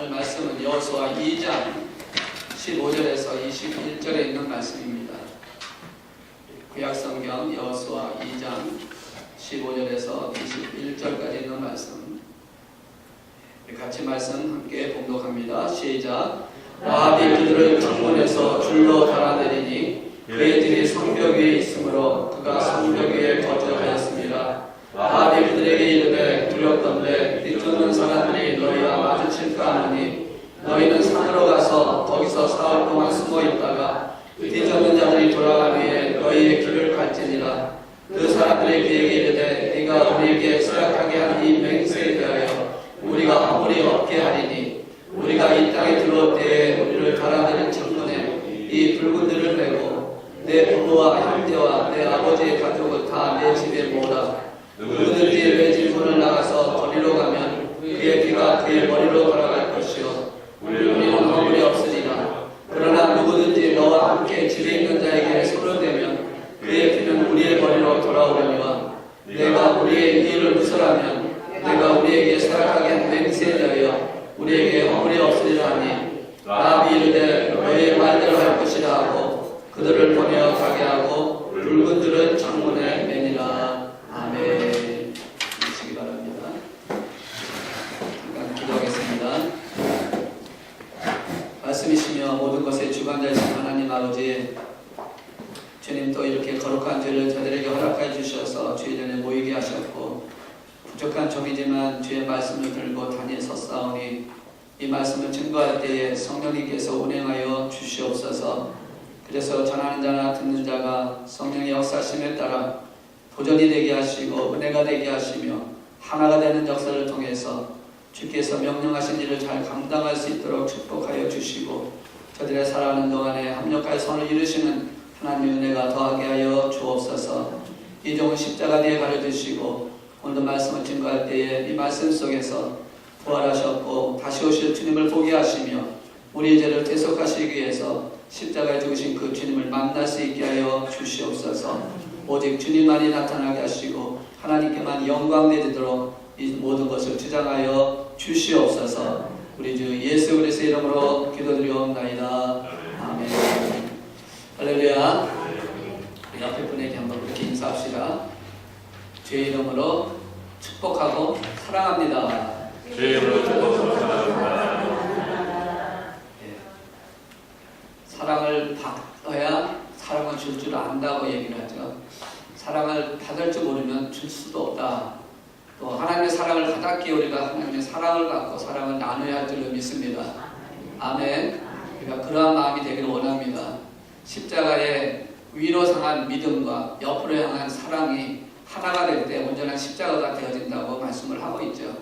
오늘 말씀은 여호수아 2장 15절에서 21절에 있는 말씀입니다. 구약성경 여호수아 2장 15절에서 21절까지 있는 말씀, 같이 말씀 함께 봉독합니다. 시작. 라합이 그들을 창문에서 줄로 달아내리니 그의 집이 성벽 위에 있으므로 그가 성벽 위에 거주하였습니다. 라합이 그들에게 이르되 두렵던대 뒤쫓는 사람들이 너희와 마주칠까 하노니 너희는 산으로 가서 거기서 사흘 동안 숨어 있다가 뒤쫓는 자들이 돌아간 후에 너희의 길을 갈지니라. 그 사람들이 그에게 이르되 네가 우리에게 쇠약하게 한 이 맹세에 대하여 우리가 아무리 없게 하리니 우리가 이 땅에 들어올 때에 우리를 달아내린 창문에 이 붉은들을 메고 내 부모와 형제와 내 아버지의 가족을 다 내 집에 모으라. 누구든지 내 집문을 나가서 거리로 가면 그의 귀가 그의 머리로 돌아갈 것이요 우리는 허물이 없으리라. 그러나 누구든지 너와 함께 집에 있는 자에게 손을 대면 그의 귀는 우리의 머리로 돌아오려니와 내가 우리의 이를 누설하면 내가 우리에게 쇠약하게 한 맹세에 대하여 우리에게 허물이 없으리라 하니 라합이 이르되 너희의 말대로 할 것이라 하고 그들을 보내어 가게 하고 붉은들은 창문에 매니라. 아멘. 주시기 바랍니다. 잠깐 기도하겠습니다. 말씀이시며 모든 것의 주관자이신 하나님 아버지, 주님 또 이렇게 거룩한 죄를 저들에게 허락해 주셔서 주의 전에 모이게 하셨고 부족한 종이지만 주의 말씀을 들고 단에 섰사오니 이 말씀을 증거할 때에 성령님께서 운행하여 주시옵소서. 그래서 전하는 자나 듣는 자가 성령의 역사심에 따라 도전이 되게 하시고 은혜가 되게 하시며 하나가 되는 역사를 통해서 주께서 명령하신 일을 잘 감당할 수 있도록 축복하여 주시고 저들의 살아가는 동안에 합력할 선을 이루시는 하나님의 은혜가 더하게 하여 주옵소서. 이 종은 십자가 뒤에 가려주시고 오늘도 말씀을 증거할 때에 이 말씀 속에서 부활하셨고 다시 오실 주님을 보게 하시며 우리의 죄를 대속하시기 위해서 십자가에 죽으신 그 주님을 만날 수 있게 하여 주시옵소서. 오직 주님만이 나타나게 하시고 하나님께만 영광 되도록 이 모든 것을 주장하여 주시옵소서. 우리 주 예수 그리스도의 이름으로 기도드리옵나이다. 아멘. 할렐루야. 옆에 분에게 한번 그렇게 인사합시다. 주의 이름으로 축복하고 사랑합니다. 주의 이름으로 축복하고 사랑합니다. 사랑을 받아야 사랑을 줄 줄 안다고 얘기를 하죠. 사랑을 받을 줄 모르면 줄 수도 없다. 또 하나님의 사랑을 가닿기에 우리가 하나님의 사랑을 갖고 사랑을 나눠야 할 줄로 믿습니다. 아멘. 그러니까 그러한 마음이 되기를 원합니다. 십자가의 위로 향한 믿음과 옆으로 향한 사랑이 하나가 될 때 온전한 십자가가 되어진다고 말씀을 하고 있죠.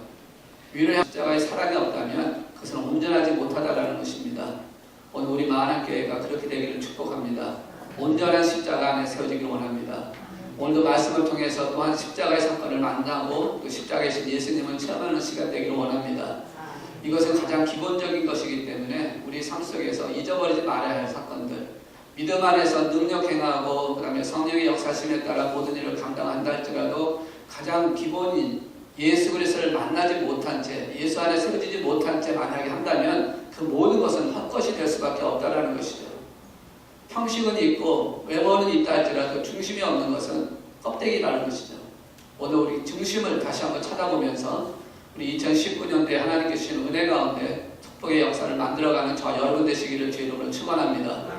위로 향한 십자가의 사랑이 없다면 그것은 온전하지 못하다라는 것입니다. 오늘 우리 마한교회가 그렇게 되기를 축복합니다. 온전한 십자가 안에 세워지기를 원합니다. 오늘도 말씀을 통해서 또한 십자가의 사건을 만나고 또 십자가이신 예수님을 체험하는 시간 되기를 원합니다. 이것은 가장 기본적인 것이기 때문에 우리 삶 속에서 잊어버리지 말아야 할 사건들, 믿음 안에서 능력 행하고 그 다음에 성령의 역사심에 따라 모든 일을 감당한다 할지라도 가장 기본인 예수 그리스도를 만나지 못한 채, 예수 안에 세워지지 못한 채 만약에 한다면 그 모든 것은 헛것이 될 수밖에 없다라는 것이죠. 형식은 있고 외모는 있다 할지라도 중심이 없는 것은 껍데기라는 것이죠. 오늘 우리 중심을 다시 한번 찾아보면서 우리 2019년도에 하나님께 주신 은혜 가운데 축복의 역사를 만들어가는 저 여러분 되시기를 주의 이름으로 축원합니다.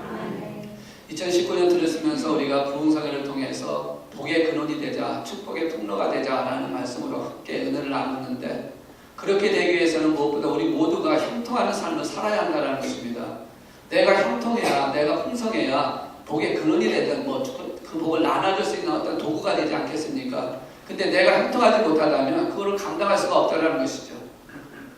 2019년 들으시면서 우리가 부흥성회를 통해서 복의 근원이 되자, 축복의 통로가 되자라는 말씀으로 함께 은혜를 나눴는데 그렇게 되기 위해서는 무엇보다 우리 모두가 형통하는 삶을 살아야 한다는 것입니다. 내가 형통해야, 내가 풍성해야 복의 근원이 되든 그 복을 나눠줄 수 있는 어떤 도구가 되지 않겠습니까? 근데 내가 형통하지 못하다면 그거를 감당할 수가 없다는 것이죠.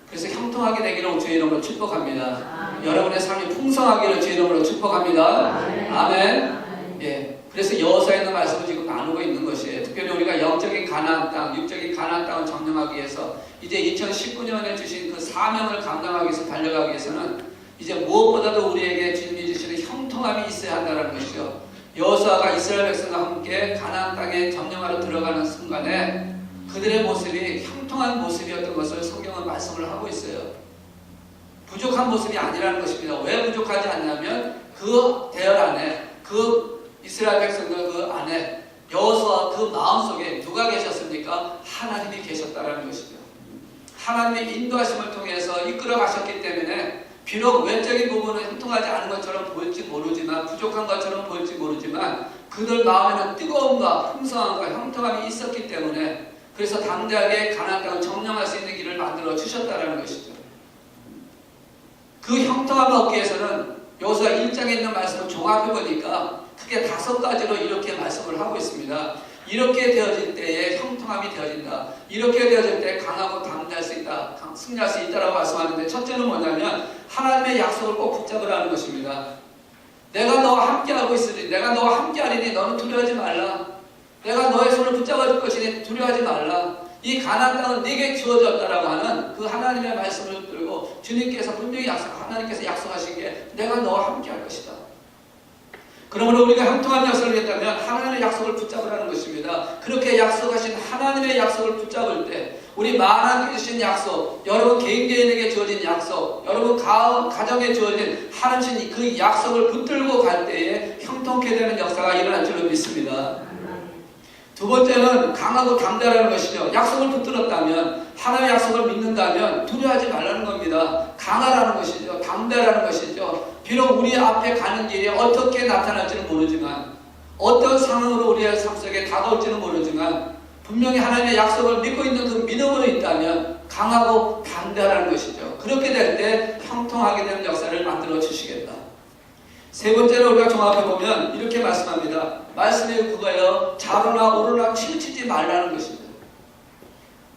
그래서 형통하게 되기를 주의 이름으로 축복합니다. 여러분의 삶이 풍성하기를 주의 이름으로 축복합니다. 아멘. 예. 그래서 여호수아에 있는 말씀을 지금 나누고 있는 것이에요. 특별히 우리가 영적인 가나안 땅, 육적인 가나안 땅을 점령하기 위해서 이제 2019년에 주신 그 사명을 감당하기 위해서 달려가기 위해서는 이제 무엇보다도 우리에게 주님이 주시는 형통함이 있어야 한다는 것이죠. 여호수아가 이스라엘 백성과 함께 가나안 땅에 점령하러 들어가는 순간에 그들의 모습이 형통한 모습이었던 것을 성경은 말씀을 하고 있어요. 부족한 모습이 아니라는 것입니다. 왜 부족하지 않냐면 그 대열 안에, 그 이스라엘 백성들 그 안에 여호수아 그 마음속에 누가 계셨습니까? 하나님이 계셨다는 것이죠. 하나님의 인도하심을 통해서 이끌어 가셨기 때문에 비록 외적인 부분은 형통하지 않은 것처럼 보일지 모르지만, 부족한 것처럼 보일지 모르지만 그들 마음에는 뜨거움과 풍성함과 형통함이 있었기 때문에, 그래서 담대하게 가나안 땅을 점령할 수 있는 길을 만들어 주셨다는 것이죠. 그 형통함을 얻기 위해서는 여호수아 1장에 있는 말씀을 종합해 보니까 크게 5가지로 이렇게 말씀을 하고 있습니다. 이렇게 되어질 때에 형통함이 되어진다. 이렇게 되어질 때 강하고 담대할 수 있다. 승리할 수 있다라고 말씀하는데, 첫째는 뭐냐면 하나님의 약속을 꼭 붙잡으라는 것입니다. 내가 너와 함께하고 있으니, 내가 너와 함께하리니 너는 두려워하지 말라. 내가 너의 손을 붙잡아줄 것이니 두려워하지 말라. 이 가나안 땅은 네게 주어졌다라고 하는 그 하나님의 말씀을 붙들고 주님께서 분명히 하나님께서 약속하신 게 내가 너와 함께할 것이다. 그러므로 우리가 형통한 약속을 했다면 하나님의 약속을 붙잡으라는 것입니다. 그렇게 약속하신 하나님의 약속을 붙잡을 때 우리 만왕께 주신 약속, 여러분 개인에게 주어진 약속, 여러분 가정에 주어진 하나님 그 약속을 붙들고 갈 때에 형통케 되는 역사가 일어날 줄로 믿습니다. 두 번째는 강하고 담대하라는 것이죠. 약속을 붙들었다면, 하나님의 약속을 믿는다면 두려워하지 말라는 겁니다. 강하라는 것이죠. 담대하라는 것이죠. 비록 우리 앞에 가는 길이 어떻게 나타날지는 모르지만, 어떤 상황으로 우리의 삶 속에 다가올지는 모르지만, 분명히 하나님의 약속을 믿고 있는 그 믿음으로 있다면 강하고 담대하라는 것이죠. 그렇게 될 때 형통하게 되는 역사를 만들어 주시겠다. 세 번째로 우리가 종합해보면 이렇게 말씀합니다. 말씀이 그거예요. 좌로나 우로나 치우치지 말라는 것입니다.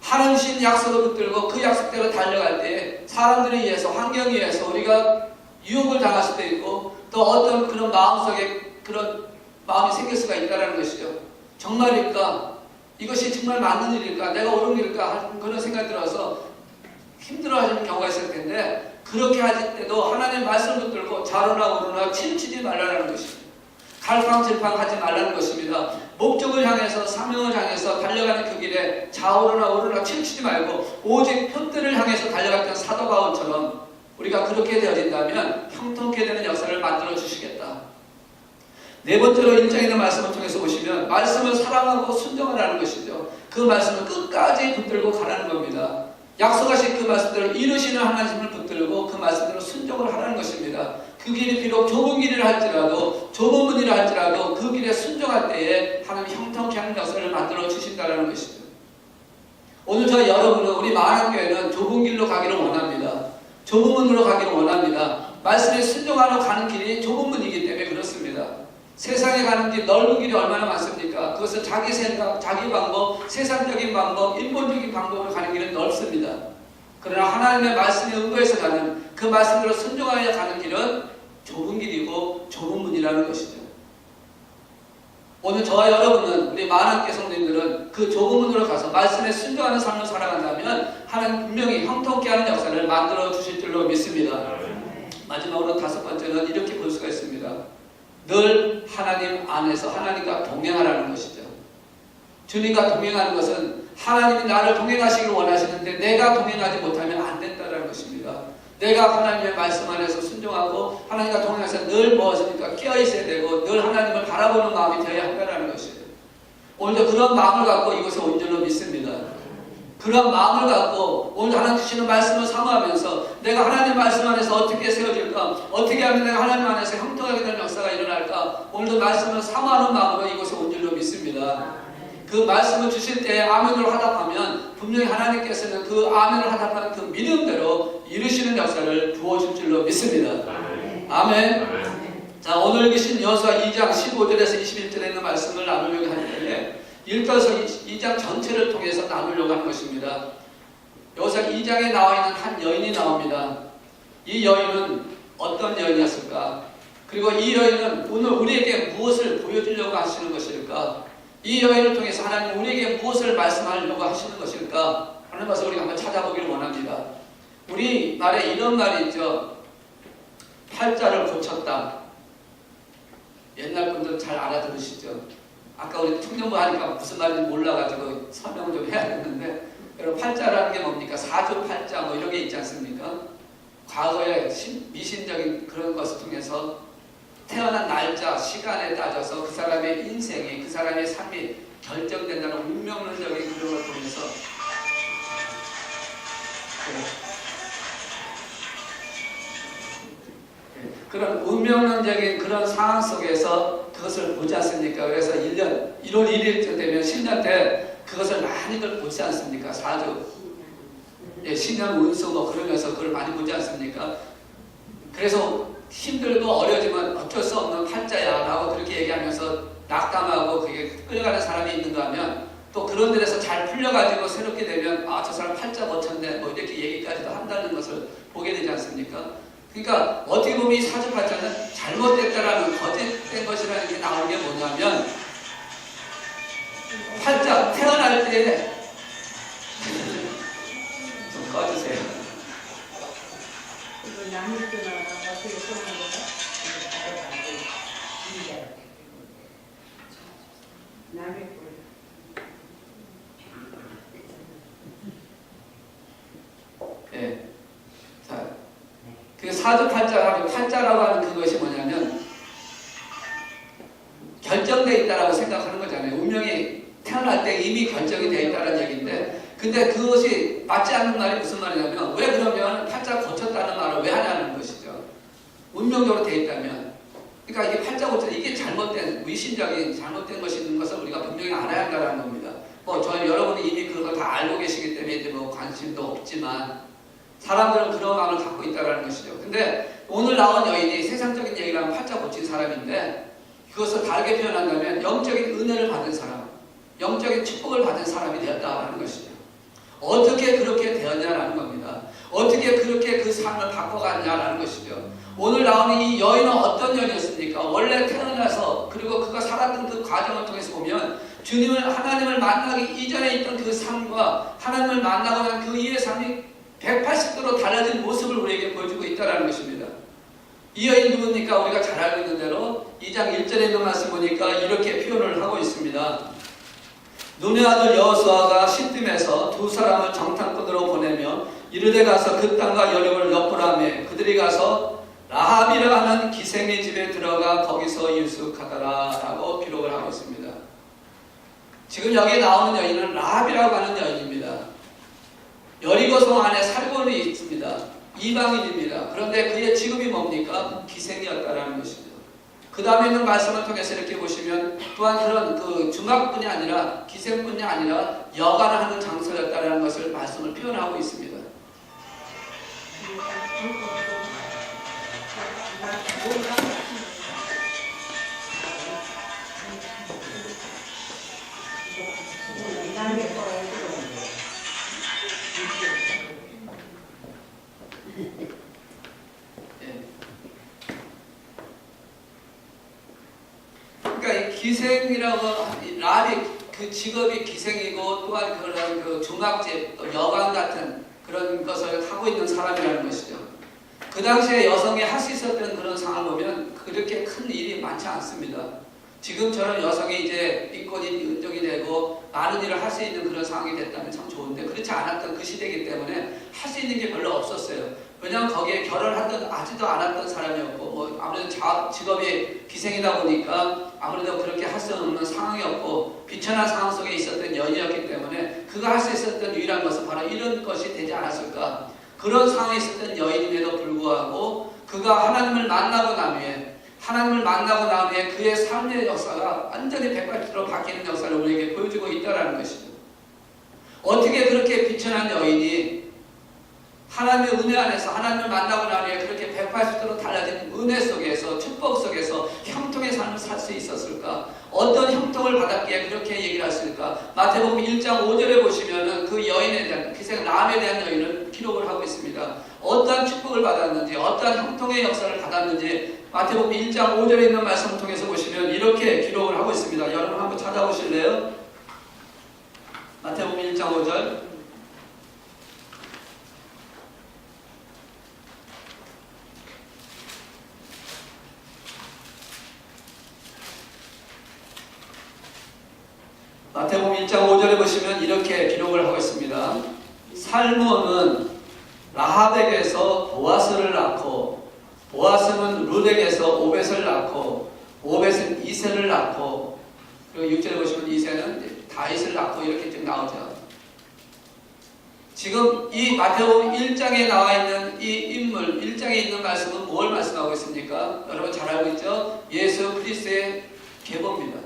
하나님 주신 약속을 붙들고 그 약속대로 달려갈 때 사람들에 의해서, 환경에 의해서 우리가 유혹을 당할 수도 있고, 또 어떤 그런 마음속에 그런 마음이 생길 수가 있다는 것이죠. 정말일까? 이것이 정말 맞는 일일까? 내가 옳은 일일까? 하는 그런 생각이 들어서 힘들어하시는 경우가 있을 텐데, 그렇게 하실 때도 하나님의 말씀을 붙들고 좌로나 우로나 치우치지 말라는 것입니다. 갈팡질팡하지 말라는 것입니다. 목적을 향해서, 사명을 향해서 달려가는 그 길에 좌우로나 우로나 치우치지 말고 오직 표대를 향해서 달려갔던 사도 바울처럼 우리가 그렇게 되어진다면 형통케 되는 역사를 만들어 주시겠다. 네 번째로 1장에 있는 말씀을 통해서 보시면 말씀을 사랑하고 순종하라는 것이죠. 그 말씀을 끝까지 붙들고 가라는 겁니다. 약속하신 그 말씀대로 이루시는 하나님을 붙들고 그 말씀대로 순종을 하라는 것입니다. 그 길이 비록 좁은 길이라 할지라도, 좁은 문이라 할지라도 그 길에 순종할 때에 하나님 형통케 하는 역사를 만들어 주신다는 것이죠. 오늘 저희 여러분은, 우리 마한교회는 좁은 길로 가기를 원합니다. 좁은 문으로 가기를 원합니다. 말씀에 순종하러 가는 길이 좁은 문이기 때문에 그렇습니다. 세상에 가는 길, 넓은 길이 얼마나 많습니까? 그것은 자기 생각, 자기 방법, 세상적인 방법, 일본적인 방법으로 가는 길은 넓습니다. 그러나 하나님의 말씀에 의거해서 가는, 그 말씀대로 순종하여 가는 길은 좁은 길이고 좁은 문이라는 것이죠. 오늘 저와 여러분은, 우리 만왕께 성도님들은 그 좁은 문으로 가서 말씀에 순종하는 삶을 살아간다면 하나님 분명히 형통케 하는 역사를 만들어 주실 줄로 믿습니다. 마지막으로 5번째는 이렇게 볼 수가 있습니다. 늘 하나님 안에서 하나님과 동행하라는 것이죠. 주님과 동행하는 것은 하나님이 나를 동행하시기를 원하시는데 내가 동행하지 못하면 안 된다는 것입니다. 내가 하나님의 말씀 안에서 순종하고 하나님과 동행해서 늘 무엇입니까? 깨어있어야 되고 늘 하나님을 바라보는 마음이 되어야 한다는 것이에요. 오늘도 그런 마음을 갖고 이곳에 온 줄로 믿습니다. 그런 마음을 갖고 오늘 하나님 주시는 말씀을 사모하면서 내가 하나님 말씀 안에서 어떻게 세워질까? 어떻게 하면 내가 하나님 안에서 형통하게 되는 역사가 일어날까? 오늘도 말씀을 사모하는 마음으로 이곳에 온 줄로 믿습니다. 그 말씀을 주실 때 아멘으로 하답하면 분명히 하나님께서는 그 아멘을 하답하는 그 믿음대로 이루시는 역사를 부어줄 줄로 믿습니다. 아멘. 자, 오늘 계신 여호수아 2장 15절에서 21절에 있는 말씀을 나누려고 하는데 1절에서 2장 전체를 통해서 나누려고 하는 것입니다. 여호수아 2장에 나와 있는 한 여인이 나옵니다. 이 여인은 어떤 여인이었을까? 그리고 이 여인은 오늘 우리에게 무엇을 보여주려고 하시는 것일까? 이 여인을 통해서 하나님 우리에게 무엇을 말씀하려고 하시는 것일까? 하는 것을 우리가 한번 찾아보기를 원합니다. 우리 말에 이런 말이 있죠. 팔자를 고쳤다. 옛날 분들 잘 알아들으시죠? 아까 우리 청년부 하니까 무슨 말인지 몰라가지고 설명을 좀 해야겠는데, 여러분 팔자라는 게 뭡니까? 사주 팔자 뭐 이런 게 있지 않습니까? 과거의 미신적인 그런 것을 통해서 태어난 날짜, 시간에 따져서 그 사람의 인생이, 그 사람의 삶이 결정된다는 운명론적인 그런 걸 통해서 그런 운명론적인 그런 상황 속에서 그것을 보지 않습니까? 그래서 1월 1일쯤 되면 신년 때 그것을 많이들 보지 않습니까? 사주, 신년 운수 뭐 그러면서 그걸 많이 보지 않습니까? 그래서 힘들고 어려지면 어쩔 수 없는 팔자야 라고 그렇게 얘기하면서 낙담하고 그게 끌려가는 사람이 있는가 하면 또 그런 데서 잘 풀려가지고 새롭게 되면 아, 저 사람 팔자 고쳤네 뭐 이렇게 얘기까지도 한다는 것을 보게 되지 않습니까? 그러니까 어떻게 보면 이 사주팔자는 잘못됐다라는 거짓된 것이라는 게 나오는 게 뭐냐면 팔자 태어날 때 좀 꺼주세요. 이거 양육교나 어떻게 쓰는 거야? 남의 꼴. 예. 자, 그 팔자라고 하는 그것이 뭐냐면 결정되어 있다라고 생각하는 거잖아요. 운명이 태어날 때 이미 결정이 되어 있다는 얘기인데, 근데 그것이 맞지 않는 말이 무슨 말이냐면 왜 그러면 팔자 고쳤다는 말을 왜 하냐는 것이죠. 운명적으로 되어 있다면. 그러니까 이게 팔자 고쳐 이게 잘못된 위신적인 잘못된 것이 있는 것을 우리가 분명히 알아야 한다는 겁니다. 뭐 저희 여러분이 이미 그걸 다 알고 계시기 때문에 이제 뭐 관심도 없지만 사람들은 그런 마음을 갖고 있다는 것이죠. 근데 오늘 나온 여인이 세상적인 얘기를 하면 팔자 고친 사람인데 그것을 다르게 표현한다면 영적인 은혜를 받은 사람, 영적인 축복을 받은 사람이 되었다는 것이죠. 어떻게 그렇게 되었냐라는 겁니다. 어떻게 그렇게 그 삶을 바꿔갔냐라는 것이죠. 오늘 나오는 이 여인은 어떤 여인이었습니까? 원래 태어나서 그리고 그가 살았던 그 과정을 통해서 보면 하나님을 만나기 이전에 있던 그 삶과 하나님을 만나고 난 그 이후의 삶이 180도로 달라진 모습을 우리에게 보여주고 있다는 것입니다. 이 여인 누굽니까? 우리가 잘 알고 있는 대로 2장 1절에 있는 말씀 보니까 이렇게 표현을 하고 있습니다. 눈의 아들 여호수아가 시딤에서 두 사람을 정탐꾼으로 보내며 이르되 가서 그 땅과 여름을 엿보라매 그들이 가서 라합이라 하는 기생의 집에 들어가 거기서 유숙하더라 라고 기록을 하고 있습니다. 지금 여기 나오는 여인은 라합이라고 하는 여인입니다. 여리고성 안에 살고 있습니다. 이방인입니다. 그런데 그의 직업이 뭡니까? 기생이었다라는 것입니다. 그 다음에 있는 말씀을 통해서 이렇게 보시면 또한 그런 그 중학뿐이 아니라 기생뿐이 아니라 여관을 하는 장소였다라는 것을 말씀을 표현하고 있습니다. 그러니까 이 기생이라고 라합이 그 직업이 기생이고 또한 그런 그 중학집 또 여관 같은 그런 것을 하고 있는 사람이라는 것이죠. 그 당시에 여성이 할 수 있었던 그런 상황을 보면 그렇게 큰 일이 많지 않습니다. 지금처럼 여성이 이제 인권이 인정이 되고 많은 일을 할 수 있는 그런 상황이 됐다면 참 좋은데 그렇지 않았던 그 시대이기 때문에 할 수 있는 게 별로 없었어요. 왜냐하면 거기에 하지도 않았던 사람이었고 뭐 아무래도 직업이 기생이다 보니까 아무래도 그렇게 할 수 없는 상황이었고 비천한 상황 속에 있었던 여인이었기 때문에 그가 할 수 있었던 유일한 것은 바로 이런 것이 되지 않았을까. 그런 상황에 있었던 여인임에도 불구하고 그가 하나님을 만나고 난 후에 그의 삶의 역사가 완전히 180도로 바뀌는 역사를 우리에게 보여주고 있다는 것이죠. 어떻게 그렇게 비천한 여인이 하나님의 은혜 안에서 하나님을 만나고 난 후에 그렇게 180도로 달라진 은혜 속에서 축복 속에서 형통의 삶을 살 수 있었을까? 어떤 형통을 받았기에 그렇게 얘기를 했을까? 마태복음 1장 5절에 보시면은 그 여인에 대한 기생 라합에 대한 여인을 기록을 하고 있습니다. 어떠한 축복을 받았는지 어떠한 형통의 역사를 받았는지 마태복음 1장 5절에 있는 말씀을 통해서 보시면 이렇게 기록을 하고 있습니다. 여러분 한번 찾아보실래요? 마태복음 1장 5절 마태복음 1장 5절에 보시면 이렇게 기록을 하고 있습니다. 살몬은 라합에게서 룻에게서 보아스를 낳고, 보아스는 룻에게서 오벳을 낳고, 오벳은 이새를 낳고, 그리고 6절에 보시면 이새는 다윗을 낳고 이렇게 쭉 나오죠. 지금 이 마태복음 1장에 나와 있는 이 인물, 1장에 있는 말씀은 뭘 말씀하고 있습니까? 여러분 잘 알고 있죠? 예수 그리스도의 계보입니다.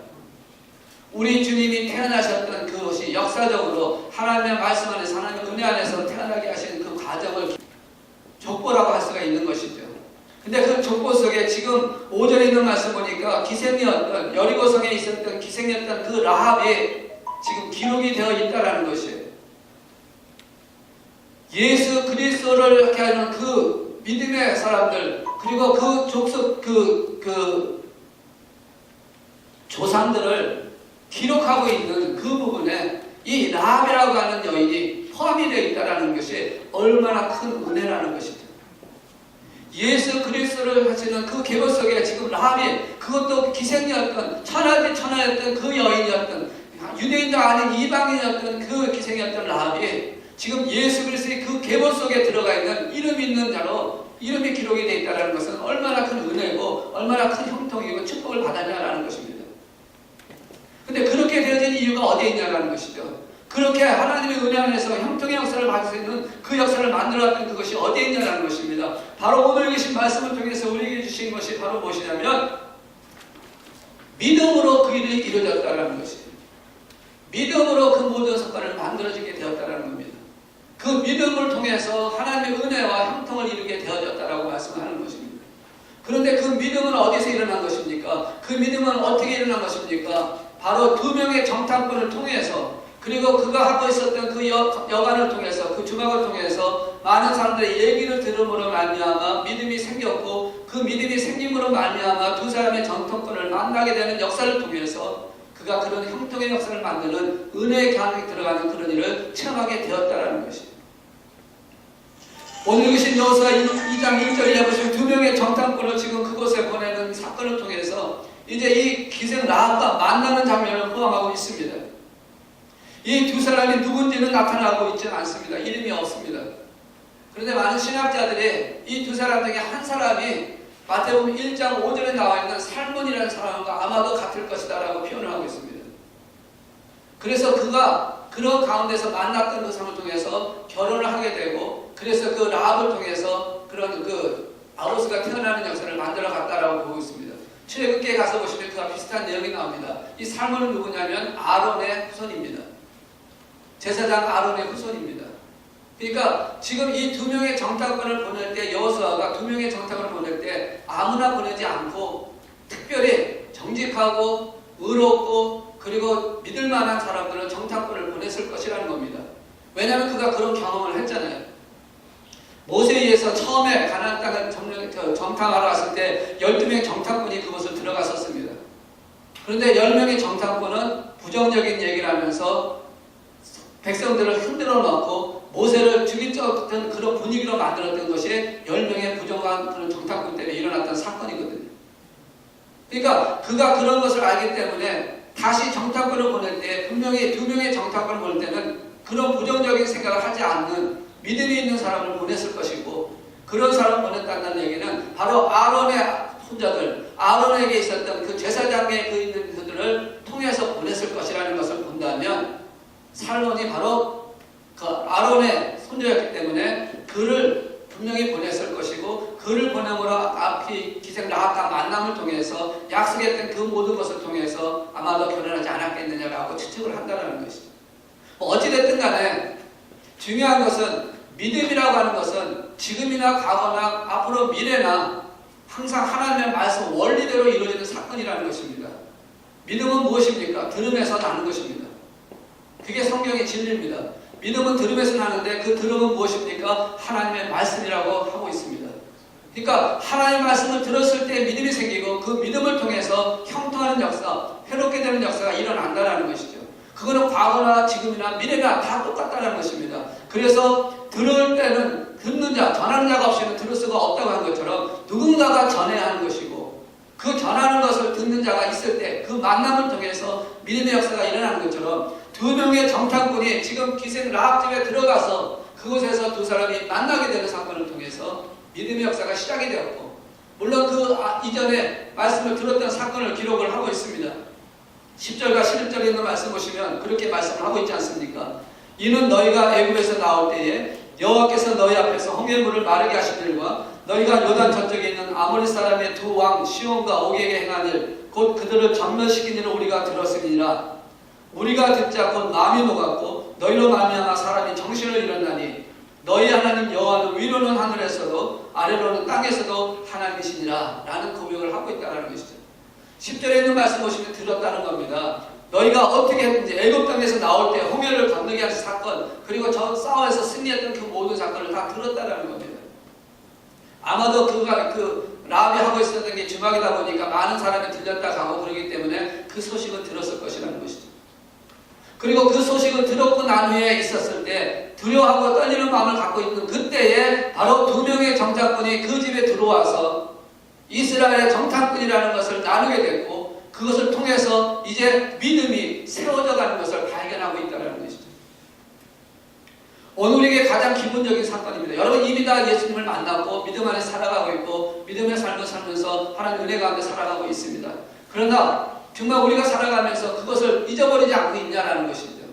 우리 주님이 태어나셨던 그것이 역사적으로 하나님의 말씀 안에서, 하나님의 은혜 안에서 태어나게 하신 그 과정을 족보라고 할 수가 있는 것이죠. 근데 그 족보 속에 지금 5절에 있는 말씀 보니까 기생이었던, 여리고성에 있었던 기생이었던 그 라합이 지금 기록이 되어 있다라는 것이에요. 예수 그리스도를 이렇게 하는 그 믿음의 사람들, 그리고 그 족속, 그 조상들을 기록하고 있는 그 부분에 이 라합이라고 하는 여인이 포함이 되어 있다는 것이 얼마나 큰 은혜라는 것이죠. 예수 그리스도를 하시는 그 계보 속에 지금 라합이, 그것도 기생이었던, 천하의 천하였던 그 여인이었던, 유대인도 아닌 이방인이었던 그 기생이었던 라합이 지금 예수 그리스도의 그 계보 속에 들어가 있는 이름 있는 자로 이름이 기록이 되어 있다는 것은 얼마나 큰 은혜고 얼마나 큰 형통이고 축복을 받았냐라는 것입니다. 근데 그렇게 되어진 이유가 어디에 있냐라는 것이죠. 그렇게 하나님의 은혜 안에서 형통의 역사를 받을 수 있는 그 역사를 만들어왔던 그것이 어디에 있냐라는 것입니다. 바로 오늘 계신 말씀을 통해서 우리에게 주신 것이 바로 무엇이냐면 믿음으로 그 일이 이루어졌다는 것입니다. 믿음으로 그 모든 사건을 만들어지게 되었다는 겁니다. 그 믿음을 통해서 하나님의 은혜와 형통을 이루게 되어졌다라고 말씀하는 것입니다. 그런데 그 믿음은 어디서 일어난 것입니까? 그 믿음은 어떻게 일어난 것입니까? 바로 두 명의 정탐꾼을 통해서, 그리고 그가 하고 있었던 그 여관을 통해서, 그 주막을 통해서 많은 사람들의 얘기를 들음으로 말미암아 믿음이 생겼고, 그 믿음이 생김으로 말미암아 두 사람의 정탐꾼을 만나게 되는 역사를 통해서 그가 그런 형통의 역사를 만드는 은혜의 강에 들어가는 그런 일을 체험하게 되었다는 것입니다. 오늘 계신 여호수아 2장 1절에 보시면 두 명의 정탐꾼을 지금 그곳에 보내는 사건을 통해서 이제 이 기생 라합과 만나는 장면을 포함하고 있습니다. 이 두 사람이 누군지는 나타나고 있지 않습니다. 이름이 없습니다. 그런데 많은 신학자들이 이 두 사람 중에 한 사람이 마태복음 1장 5절에 나와 있는 살몬이라는 사람과 아마도 같을 것이다 라고 표현을 하고 있습니다. 그래서 그가 그런 가운데서 만났던 그 사람을 통해서 결혼을 하게 되고, 그래서 그 라합을 통해서 그런 그 아보스가 태어나는 역사를 만들어 갔다라고 보고 있습니다. 출애굽기에 가서 보시면 그와 비슷한 내용이 나옵니다. 이 살몬은 누구냐면 아론의 후손입니다. 제사장 아론의 후손입니다. 그러니까 지금 이 두 명의 정탐꾼을 보낼 때, 여호수아가 두 명의 정탐꾼을 보낼 때 아무나 보내지 않고 특별히 정직하고 의롭고 그리고 믿을 만한 사람들은 정탐꾼을 보냈을 것이라는 겁니다. 왜냐하면 그가 그런 경험을 했잖아요. 모세에 의해서 처음에 가나안 땅을 정탐하러 갔을 때 12명의 정탐꾼이 그곳을 들어갔었습니다. 그런데 10명의 정탐꾼은 부정적인 얘기를 하면서 백성들을 흔들어 놓고 모세를 죽일 듯한 그런 분위기로 만들었던 것이 10명의 부정한 그런 정탐꾼 때문에 일어났던 사건이거든요. 그러니까 그가 그런 것을 알기 때문에 다시 정탐꾼을 보낼 때 분명히 두 명의 정탐꾼을 보낼 때는 그런 부정적인 생각을 하지 않는 믿음이 있는 사람을 보냈을 것이고, 그런 사람을 보냈다는 얘기는 바로 아론의 손자들, 아론에게 있었던 그 제사장에 그 있는 그들을 통해서 보냈을 것이라는 것을 본다면, 살몬이 바로 그 아론의 손자였기 때문에 그를 분명히 보냈을 것이고, 그를 보냄으로 앞이 기생 라합과 만남을 통해서 약속했던 그 모든 것을 통해서 아마도 결혼하지 않았겠느냐라고 추측을 한다는 것이죠. 어찌됐든 간에 중요한 것은, 믿음이라고 하는 것은 지금이나 과거나 앞으로 미래나 항상 하나님의 말씀 원리대로 이루어지는 사건이라는 것입니다. 믿음은 무엇입니까? 들음에서 나는 것입니다. 그게 성경의 진리입니다. 믿음은 들음에서 나는데 그 들음은 무엇입니까? 하나님의 말씀이라고 하고 있습니다. 그러니까 하나님의 말씀을 들었을 때 믿음이 생기고, 그 믿음을 통해서 형통하는 역사, 회롭게 되는 역사가 일어난다는 것이죠. 그거는 과거나 지금이나 미래나 다 똑같다는 것입니다. 그래서 들을 때는 듣는 자, 전하는 자가 없이는 들을 수가 없다고 하는 것처럼 누군가가 전해야 하는 것이고, 그 전하는 것을 듣는 자가 있을 때 그 만남을 통해서 믿음의 역사가 일어나는 것처럼 두 명의 정탐꾼이 지금 기생 라합 집에 들어가서 그 그곳에서 두 사람이 만나게 되는 사건을 통해서 믿음의 역사가 시작이 되었고, 물론 그 이전에 말씀을 들었던 사건을 기록을 하고 있습니다. 10절과 11절에 있는 말씀 보시면 그렇게 말씀을 하고 있지 않습니까? 이는 너희가 애굽에서 나올 때에 여호와께서 너희 앞에서 홍해물을 마르게 하신 일과 너희가 요단 저쪽에 있는 아모리 사람의 두 왕 시온과 옥에게 행한 일, 곧 그들을 전멸시킨 일을 우리가 들었으니라. 우리가 듣자 곧 마음이 녹았고 너희로 말미암아 사람이 정신을 잃었나니 너희 하나님 여호와는 위로는 하늘에서도 아래로는 땅에서도 하나님이시니라 라는 고백을 하고 있다는 것이죠. 10절에 있는 말씀 보시면 들었다는 겁니다. 너희가 어떻게 했는지 애굽 땅에서 나올 때 홍해를 건너게 하신 사건, 그리고 저 싸워에서 승리했던 그 모든 사건을 다 들었다는 겁니다. 아마도 라합이 하고 있었던 게 주막이다 보니까 많은 사람이 들렸다 가고 그러기 때문에 그 소식을 들었을 것이라는 것이죠. 그리고 그 소식을 들었고 난 후에 있었을 때 두려워하고 떨리는 마음을 갖고 있는 그때에 바로 두 명의 정탐꾼이 그 집에 들어와서 이스라엘의 정탐꾼이라는 것을 나누게 됐고, 그것을 통해서 이제 믿음이 세워져 가는 것을 발견하고 있다는 것이죠. 오늘 우리에게 가장 기본적인 사건입니다. 여러분 이미 다 예수님을 만났고 믿음 안에 살아가고 있고 믿음의 삶을 살면서 하나님 은혜 가운데 살아가고 있습니다. 그러나 정말 우리가 살아가면서 그것을 잊어버리지 않고 있냐라는 것이죠.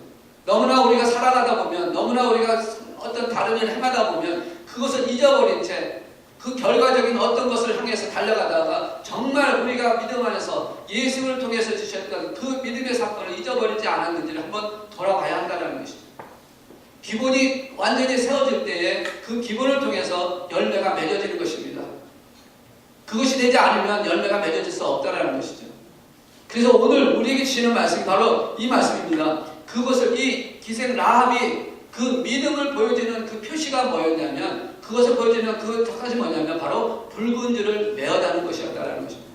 너무나 우리가 살아가다 보면, 너무나 우리가 어떤 다른 일을 행하다 보면 그것을 잊어버린 채 그 결과적인 어떤 것을 향해서 달려가다가 정말 우리가 믿음 안에서 예수를 통해서 주셨던 그 믿음의 사건을 잊어버리지 않았는지를 한번 돌아봐야 한다는 것이죠. 기본이 완전히 세워질 때에 그 기본을 통해서 열매가 맺어지는 것입니다. 그것이 되지 않으면 열매가 맺어질 수 없다는 것이죠. 그래서 오늘 우리에게 주시는 말씀이 바로 이 말씀입니다. 그것을 이 기생 라합이 그 믿음을 보여주는 그 표시가 뭐였냐면, 그것을 보여주는 그 것이 뭐냐면 바로 붉은 줄을 메어다는 것이었다는 것입니다.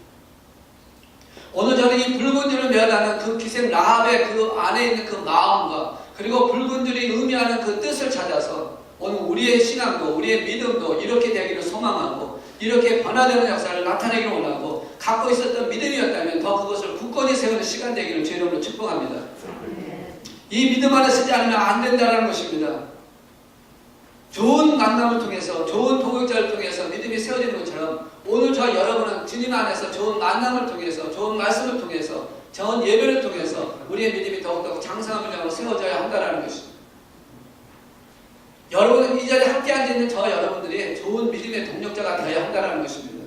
오늘 저는 이 붉은 줄을 메어다는 그 기생 라합의 그 안에 있는 그 마음과 그리고 붉은 줄이 의미하는 그 뜻을 찾아서 오늘 우리의 신앙도 우리의 믿음도 이렇게 되기를 소망하고 이렇게 변화되는 역사를 나타내기를 원하고 갖고 있었던 믿음이었다면 더 그것을 굳건히 세우는 시간 되기를 주의 이름으로 축복합니다. 이 믿음 안에 서지 않으면 안 된다는 것입니다. 좋은 만남을 통해서, 좋은 동역자를 통해서 믿음이 세워지는 것처럼 오늘 저 여러분은 주님 안에서 좋은 만남을 통해서, 좋은 말씀을 통해서, 좋은 예배를 통해서 우리의 믿음이 더욱더 장성함을 향하여 세워져야 한다는 것입니다. 여러분은 이 자리에 함께 앉아있는 저 여러분들이 좋은 믿음의 동력자가 되어야 한다는 것입니다.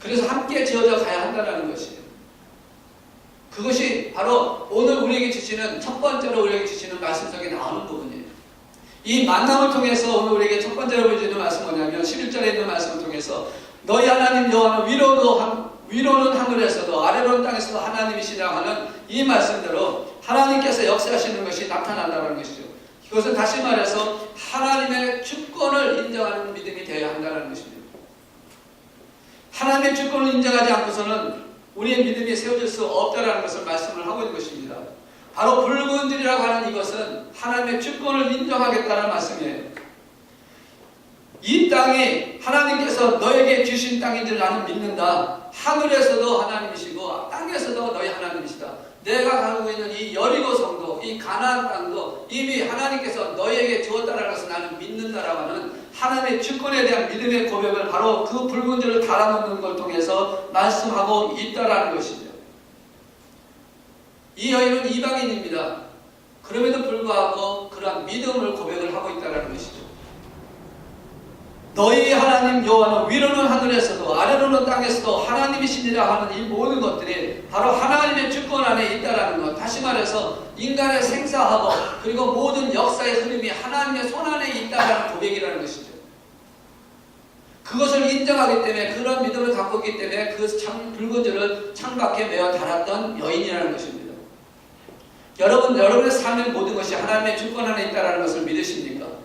그래서 함께 지어져 가야 한다는 것이에요. 그것이 바로 오늘 우리에게 주시는 첫 번째로 우리에게 주시는 말씀 속에 나오는 부분이에요. 이 만남을 통해서 오늘 우리에게 첫 번째로 보여주는 말씀은 뭐냐면 11절에 있는 말씀을 통해서 너희 하나님 여호와는 위로는 하늘에서도 아래로는 땅에서도 하나님이시라 하는 이 말씀대로 하나님께서 역사하시는 것이 나타난다는 것이죠. 이것은 다시 말해서 하나님의 주권을 인정하는 믿음이 되어야 한다는 것입니다. 하나님의 주권을 인정하지 않고서는 우리의 믿음이 세워질 수 없다는 것을 말씀을 하고 있는 것입니다. 바로 붉은 줄이라고 하는 이것은 하나님의 주권을 인정하겠다는 말씀이에요. 이 땅이 하나님께서 너에게 주신 땅인 줄 나는 믿는다. 하늘에서도 하나님이시고 땅에서도 너희 하나님이시다. 내가 가지고 있는 이 여리고 성도, 이 가나안 땅도 이미 하나님께서 너에게 주었다는 것을 나는 믿는다라고 하는 하나님의 주권에 대한 믿음의 고백을 바로 그 붉은 줄을 달아놓는 걸 통해서 말씀하고 있다라는 것이죠. 이 여인은 이방인입니다. 그럼에도 불구하고 그러한 믿음을 고백을 하고 있다는 것이죠. 너희 하나님 여호와는 위로는 하늘에서도 아래로는 땅에서도 하나님이시니라 하는 이 모든 것들이 바로 하나님의 주권 안에 있다는 것. 다시 말해서 인간의 생사하고 그리고 모든 역사의 흐름이 하나님의 손 안에 있다는 고백이라는 것이죠. 그것을 인정하기 때문에 그런 믿음을 갖고 있기 때문에 그 붉은 줄을 창밖에 메어 달았던 여인이라는 것입니다. 여러분의 삶의 모든 것이 하나님의 주권 안에 있다는 것을 믿으십니까?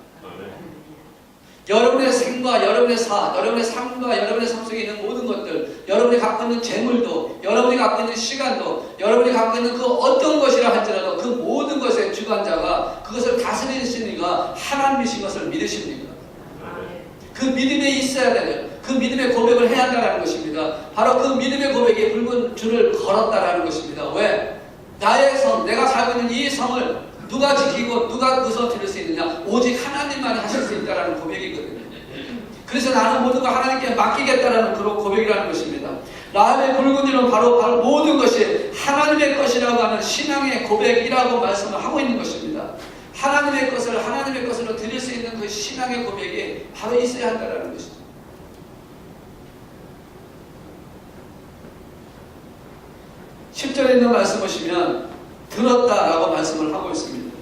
여러분의 생과 여러분의 여러분의 삶과 여러분의 삶 속에 있는 모든 것들, 여러분이 갖고 있는 재물도, 여러분이 갖고 있는 시간도, 여러분이 갖고 있는 그 어떤 것이라 할지라도 그 모든 것의 주관자가 그것을 다스리시는 이가 하나님이신 것을 믿으십니까? 그 믿음에 있어야 되는, 그 믿음의 고백을 해야 한다는 것입니다. 바로 그 믿음의 고백에 붉은 줄을 걸었다라는 것입니다. 왜? 나의 성, 내가 살고 있는 이 성을 누가 지키고 누가 무서뜨릴 수 있느냐? 오직 하나님만이 하실 수 있다라는 고백이거든요. 그래서 나는 모든 걸 하나님께 맡기겠다라는 그런 고백이라는 것입니다. 라합의 붉은지는 바로 모든 것이 하나님의 것이라고 하는 신앙의 고백이라고 말씀을 하고 있는 것입니다. 하나님의 것으로 드릴 수 있는 그 신앙의 고백이 바로 있어야 한다는 것이죠. 10절에 있는 말씀 보시면 들었다라고 말씀을 하고 있습니다.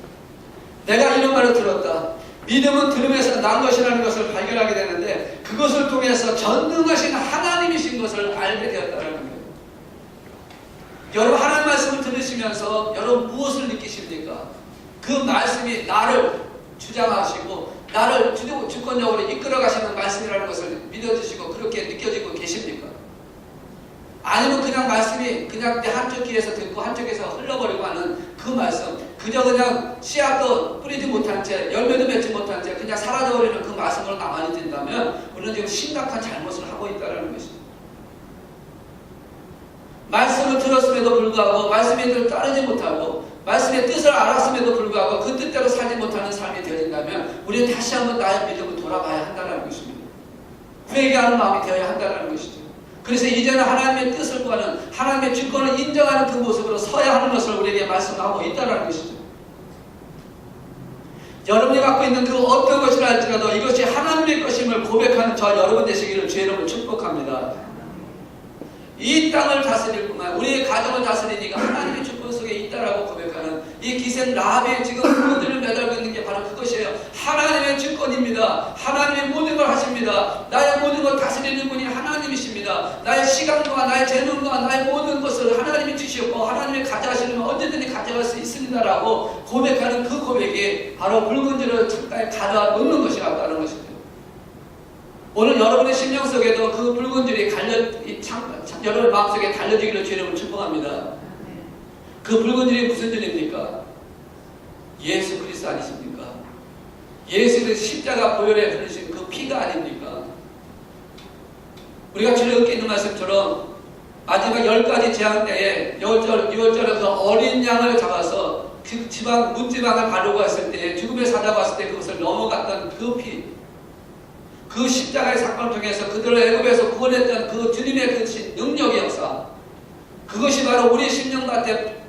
내가 이런 말을 들었다. 믿음은 들음에서 난 것이라는 것을 발견하게 되는데 그것을 통해서 전능하신 하나님이신 것을 알게 되었다는 거예요. 여러분 하나님 말씀을 들으시면서 여러분 무엇을 느끼십니까? 그 말씀이 나를 주장하시고 나를 주권적으로 이끌어 가시는 말씀이라는 것을 믿어주시고 그렇게 느껴지고 계십니까? 아니면 그냥 말씀이 그냥 내 한쪽 귀에서 듣고 한쪽에서 흘러버리고 하는 그 말씀, 그저 그냥 씨앗도 뿌리지 못한 채 열매도 맺지 못한 채 그냥 사라져버리는 그 말씀으로 나만이 된다면 우리는 지금 심각한 잘못을 하고 있다는 것입니다. 말씀을 들었음에도 불구하고 말씀의 뜻을 따르지 못하고 말씀의 뜻을 알았음에도 불구하고 그 뜻대로 살지 못하는 삶이 되어진다면 우리는 다시 한번 나의 믿음을 돌아봐야 한다는 것입니다. 회개하는 마음이 되어야 한다는 것이죠. 그래서 이제는 하나님의 뜻을 구하는 하나님의 주권을 인정하는 그 모습으로 서야 하는 것을 우리에게 말씀하고 있다는 것이죠. 여러분이 갖고 있는 그 어떤 것이라 할지라도 이것이 하나님의 것임을 고백하는 저 여러분 되시기를 주의 이름으로 축복합니다. 이 땅을 다스릴 뿐만 우리의 가정을 다스리니까 하나님의 주권 속에 있다라고 고백하는 이 기생 라합이 지금 그들을 매달고 있는 게 바로 그것이에요. 하나님의 주권입니다. 하나님의 모든 걸 하십니다. 나의 모든 걸 다스리는 분이 하나님이십니다. 나의 시간과 나의 재능과 나의 모든 것을 하나님이 주시었고 하나님이 가져가시려면 언제든지 가져갈 수 있습니다라고 고백하는 그 고백이 바로 붉은지를 창가에 가져다 놓는 것이라는 것이죠. 오늘 여러분의 심령 속에도 그 붉은 줄이 여러분 마음속에 달려지기를 주님을 축복합니다. 그 붉은 줄이 무슨 줄입니까? 예수 그리스도 아니십니까? 예수 그리스도 십자가 보혈에 흘리신 그 피가 아닙니까? 우리가 주님께 있는 말씀처럼 마지막 10가지 재앙 때에 6월절에 그 어린 양을 잡아서 그 문지방을 바르고 왔을 때 죽음의 사자가 왔을 때 그것을 넘어갔던 그 피, 그 십자가의 사건을 통해서 그들을 애굽에서 구원했던 그 주님의 그 능력의 역사, 그것이 바로 우리 심령 가운데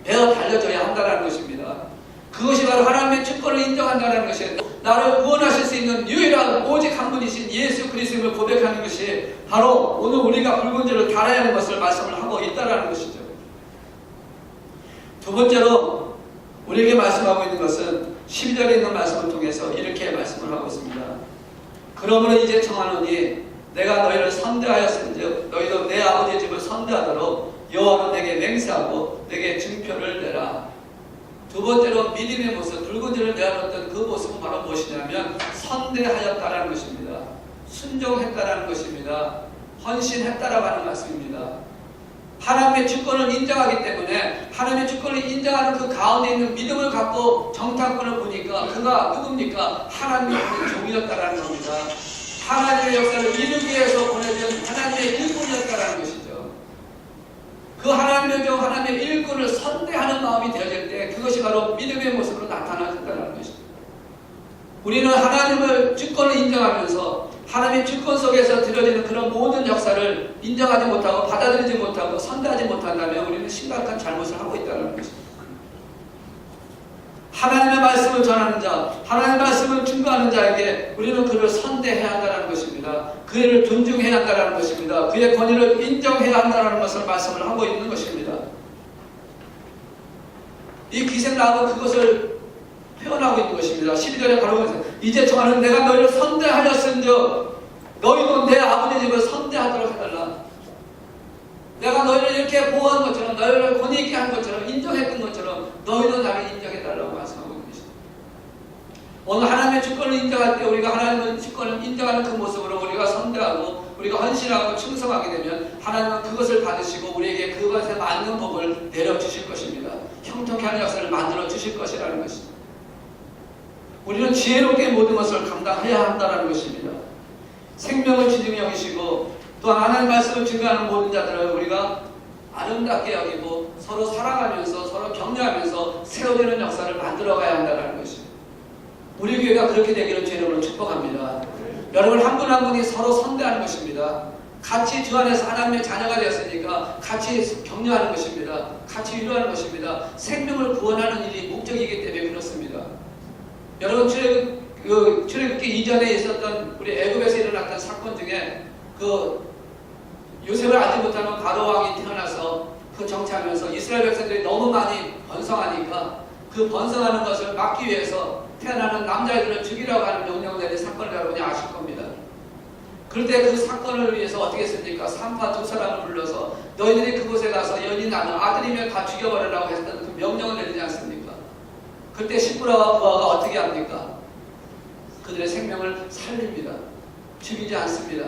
배어 달려져야 한다는 것입니다. 그것이 바로 하나님의 주권을 인정한다는 것이에요. 나를 구원하실 수 있는 유일한 오직 한 분이신 예수 그리스도를 고백하는 것이 바로 오늘 우리가 붉은 줄을 달아야 하는 것을 말씀을 하고 있다는 것이죠. 두 번째로 우리에게 말씀하고 있는 것은 12절에 있는 말씀을 통해서 이렇게 말씀을 하고 있습니다. 그러므로 이제 청하노니 내가 너희를 선대하였은즉 너희도 내 아버지의 집을 선대하도록 여호와는 내게 맹세하고 내게 증표를 내라. 두 번째로 믿음의 모습, 붉은 줄을 내어놓던 그 모습은 바로 무엇이냐면 선대하였다라는 것입니다. 순종했다라는 것입니다. 헌신했다라고 하는 말씀입니다. 하나님의 주권을 인정하기 때문에 하나님의 주권을 인정하는 그 가운데 있는 믿음을 갖고 정탐꾼을 보니까 그가 누굽니까? 하나님의 종이었다라는 겁니다. 하나님의 역사를 이루기 위해서 보내준 하나님의 일꾼이었다라는 것이죠. 그 하나님의 종, 하나님의 일꾼을 선대하는 마음이 되어질 때 그것이 바로 믿음의 모습으로 나타나진다는 것이죠. 우리는 하나님을 주권을 인정하면서 하나님의 주권 속에서 드려지는 그런 모든 역사를 인정하지 못하고 받아들이지 못하고 선대하지 못한다면 우리는 심각한 잘못을 하고 있다는 것입니다. 하나님의 말씀을 전하는 자, 하나님의 말씀을 증거하는 자에게 우리는 그를 선대해야 한다는 것입니다. 그를 존중해야 한다는 것입니다. 그의 권위를 인정해야 한다는 것을 말씀을 하고 있는 것입니다. 이 기생 라합은 그것을 표현하고 있는 것입니다. 12절에 바로 이제 청하는 내가 너희를 선대하였은즉 너희도 내 아버지 집을 선대하도록 해달라. 내가 너희를 이렇게 보호한 것처럼 너희를 권위 있게 한 것처럼 인정했던 것처럼 너희도 나를 인정해달라고 말씀하고 있는 것입니다. 오늘 하나님의 주권을 인정할 때 우리가 하나님의 주권을 인정하는 그 모습으로 우리가 선대하고 우리가 헌신하고 충성하게 되면 하나님은 그것을 받으시고 우리에게 그것에 맞는 법을 내려주실 것입니다. 형통케 하는 역사를 만들어 주실 것이라는 것입니다. 우리는 지혜롭게 모든 것을 감당해야 한다는 것입니다. 생명을 진중히 여기시고 또한 하나님의 말씀을 증거하는 모든 자들을 우리가 아름답게 여기고 서로 사랑하면서 서로 격려하면서 세워지는 역사를 만들어가야 한다는 것입니다. 우리 교회가 그렇게 되기를 주 이름으로 축복합니다. 여러분 한 분 한 분이 서로 선대하는 것입니다. 같이 주 안에서 하나님의 자녀가 되었으니까 같이 격려하는 것입니다. 같이 위로하는 것입니다. 생명을 구원하는 일이 목적이기 때문에 그렇습니다. 여러분 출애굽기 이전에 있었던 우리 애굽에서 일어났던 사건 중에 그 요셉을 알지 못하는 바로 왕이 태어나서 그 정치하면서 이스라엘 백성들이 너무 많이 번성하니까 그 번성하는 것을 막기 위해서 태어나는 남자애들을 죽이라고 하는 명령을 내린 사건을 여러분이 아실 겁니다. 그럴 때 그 사건을 위해서 어떻게 했습니까? 산파 두 사람을 불러서 너희들이 그곳에 가서 여인이 나는 아들이면 다 죽여버리라고 했던 그 명령을 내리지 않습니까? 그때 시부라와 부하가 어떻게 합니까? 그들의 생명을 살립니다. 죽이지 않습니다.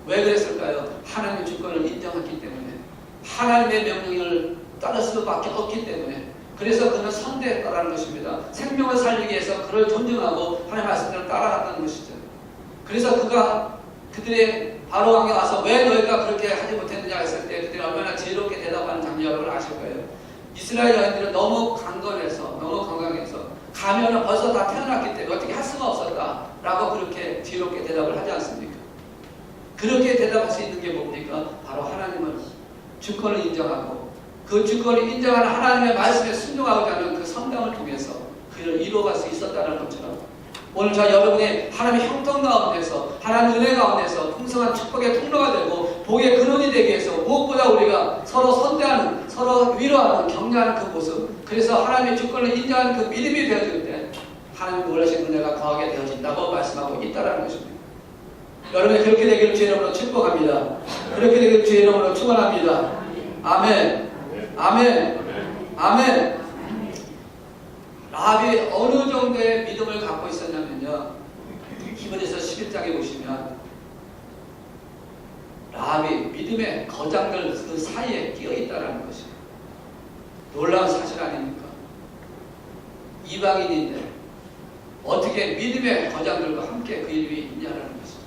왜 그랬을까요? 하나님의 주권을 인정했기 때문에, 하나님의 명령을 따를 수밖에 없기 때문에, 그래서 그는 선대했다는 것입니다. 생명을 살리기 위해서 그를 존중하고 하나님의 말씀대로 따라갔다는 것이죠. 그래서 그들의 바로 왕이 와서 왜 너희가 그렇게 하지 못했느냐 했을 때 그들이 얼마나 지혜롭게 대답하는 장면 여러분 아실 거예요. 이스라엘 여인들은 너무 강건해서 너무 건강해서 가면은 벌써 다 태어났기 때문에 어떻게 할 수가 없었다라고 그렇게 지혜롭게 대답을 하지 않습니까? 그렇게 대답할 수 있는 게 뭡니까? 바로 하나님은 주권을 인정하고 그 주권을 인정하는 하나님의 말씀에 순종하고자 하는 그 선담을 통해서 그를 이루어갈 수 있었다는 것처럼 오늘 저 여러분이 하나님의 형통 가운데서 하나님의 은혜 가운데서 풍성한 축복의 통로가 되고 복의 근원이 되기 위해서 무엇보다 우리가 서로 선대하는 서로 위로하는 격려하는 그 모습, 그래서 하나님의 주권을 인정하는 그 믿음이 되어질 때 하나님의 놀라신 은혜가 거하게 되어진다고 말씀하고 있다는 것입니다. 여러분이 그렇게 되기를 주의 이름으로 축복합니다. 그렇게 되기를 주의 이름으로 축원합니다. 아멘. 아멘. 아멘. 라합이 어느 정도의 믿음을 갖고 있었냐면요, 히브리서 11장에 보시면 라합이 믿음의 거장들 그 사이에 끼어 있다는 것이 놀라운 사실 아닙니까? 이방인인데 어떻게 믿음의 거장들과 함께 그 이름이 있냐는 것이죠.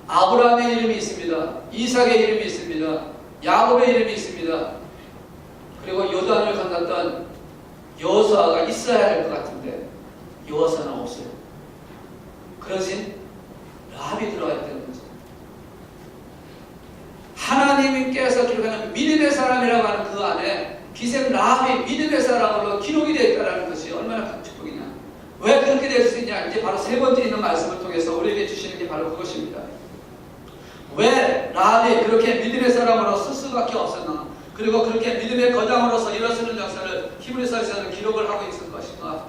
아브라함의 이름이 있습니다. 이삭의 이름이 있습니다. 야곱의 이름이 있습니다. 그리고 요단을 건넜던 여호수아가 있어야 할 것 같은데 여호수아는 없어요. 그러신 라합이 들어와 있다는 거죠. 하나님께서 기록하는 믿음의 사람이라고 하는 그 안에 기생 라합이 믿음의 사람으로 기록이 되어 있다는 것이 얼마나 큰 축복이냐. 왜 그렇게 될 수 있냐. 이제 바로 세 번째 있는 말씀을 통해서 우리에게 주시는 게 바로 그것입니다. 왜 라합이 그렇게 믿음의 사람으로 쓸 수밖에 없었나. 그리고 그렇게 믿음의 거장으로서 일어서는 역사를 히브리서에서는 기록을 하고 있을 것인가.